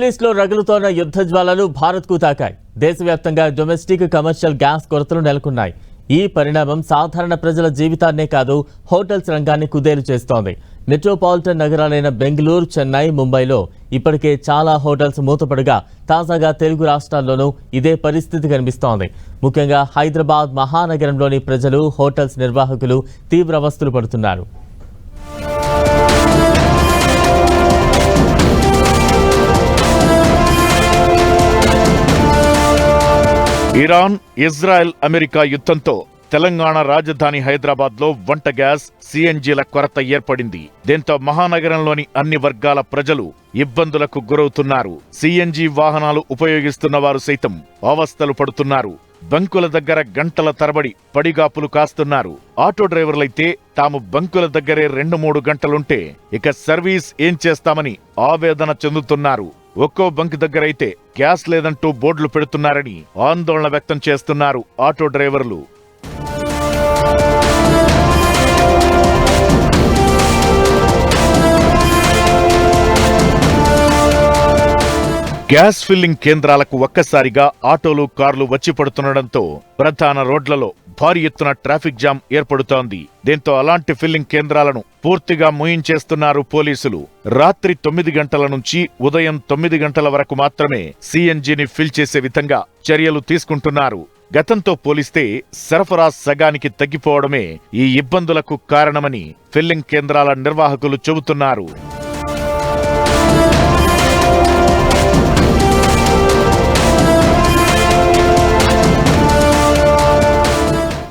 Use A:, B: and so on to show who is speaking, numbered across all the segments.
A: Middle రగులుతోన్న యుద్ధ జ్వాలలు భారత్కు తాకాయి. దేశవ్యాప్తంగా డొమెస్టిక్ కమర్షియల్ గ్యాస్ కొరతలు నెలకొన్నాయి. ఈ పరిణామం సాధారణ ప్రజల జీవితాన్నే కాదు, హోటల్స్ రంగాన్ని కుదేలు చేస్తోంది. మెట్రోపాలిటన్ నగరాలైన బెంగళూరు, చెన్నై, ముంబైలో ఇప్పటికే చాలా హోటల్స్ మూతపడగా తాజాగా తెలుగు రాష్ట్రాల్లోనూ ఇదే పరిస్థితి కనిపిస్తోంది. ముఖ్యంగా హైదరాబాద్ మహానగరంలోని ప్రజలు, హోటల్స్ నిర్వాహకులు తీవ్ర అవస్థలు పడుతున్నారు.
B: ఇరాన్, ఇజ్రాయెల్, అమెరికా యుద్ధంతో తెలంగాణ రాజధాని హైదరాబాద్ లో వంట గ్యాస్, సిఎన్జీల కొరత ఏర్పడింది. దీంతో మహానగరంలోని అన్ని వర్గాల ప్రజలు ఇబ్బందులకు గురవుతున్నారు. సిఎన్జీ వాహనాలు ఉపయోగిస్తున్న వారు సైతం అవస్థలు పడుతున్నారు. బంకుల దగ్గర గంటల తరబడి పడిగాపులు కాస్తున్నారు. ఆటో డ్రైవర్లైతే తాము బంకుల దగ్గరే 2-3 గంటలుంటే ఇక సర్వీస్ ఏం చేస్తామని ఆవేదన చెందుతున్నారు. ఒక్కో బంక్ దగ్గరైతే గ్యాస్ లేదంటూ బోర్డులు పెడుతున్నారని ఆందోళన వ్యక్తం చేస్తున్నారు ఆటో డ్రైవర్లు. గ్యాస్ ఫిల్లింగ్ కేంద్రాలకు ఒక్కసారిగా ఆటోలు, కార్లు వచ్చి పడుతుండటంతో ప్రధాన రోడ్లలో భారీ ఎత్తున ట్రాఫిక్ జామ్ ఏర్పడుతోంది. దీంతో అలాంటి ఫిల్లింగ్ కేంద్రాలను పూర్తిగా మూయించేస్తున్నారు పోలీసులు. రాత్రి 9 గంటల నుంచి ఉదయం 9 గంటల వరకు మాత్రమే సిఎన్జీని ఫిల్ చేసే విధంగా చర్యలు తీసుకుంటున్నారు. గతంతో పోలిస్తే సరఫరా సగానికి తగ్గిపోవడమే ఈ ఇబ్బందులకు కారణమని ఫిల్లింగ్ కేంద్రాల నిర్వాహకులు చెబుతున్నారు.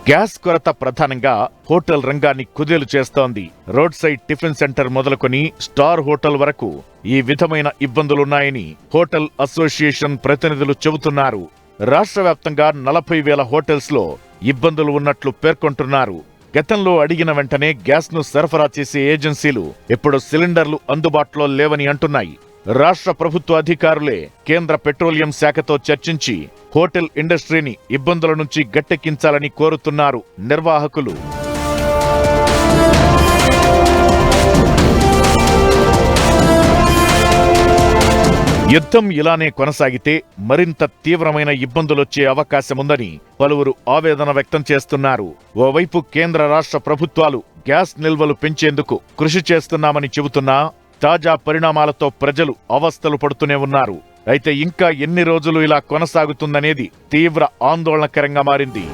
B: గ్యాస్ కొరత ప్రధానంగా హోటల్ రంగాన్ని కుదేలు చేస్తోంది. రోడ్ సైడ్ టిఫిన్ సెంటర్ మొదలుకొని స్టార్ హోటల్ వరకు ఈ విధమైన ఇబ్బందులున్నాయని హోటల్ అసోసియేషన్ ప్రతినిధులు చెబుతున్నారు. రాష్ట్ర వ్యాప్తంగా 40,000 హోటల్స్ లో ఇబ్బందులు ఉన్నట్లు పేర్కొంటున్నారు. గతంలో అడిగిన వెంటనే గ్యాస్ ను సరఫరా చేసే ఏజెన్సీలు ఇప్పుడు సిలిండర్లు అందుబాటులో లేవని అంటున్నాయి. రాష్ట్ర ప్రభుత్వ అధికారులే కేంద్ర పెట్రోలియం శాఖతో చర్చించి హోటల్ ఇండస్ట్రీని ఇబ్బందుల నుంచి గట్టెక్కించాలని కోరుతున్నారు నిర్వాహకులు. యుద్ధం ఇలానే కొనసాగితే మరింత తీవ్రమైన ఇబ్బందులొచ్చే అవకాశముందని పలువురు ఆవేదన వ్యక్తం చేస్తున్నారు. ఓవైపు కేంద్ర రాష్ట్ర ప్రభుత్వాలు గ్యాస్ నిల్వలు పెంచేందుకు కృషి చేస్తున్నామని చెబుతున్నా తాజా పరిణామాలతో ప్రజలు అవస్థలు పడుతూనే ఉన్నారు. అయితే ఇంకా ఎన్ని రోజులు ఇలా కొనసాగుతుందనేది తీవ్ర ఆందోళనకరంగా మారింది.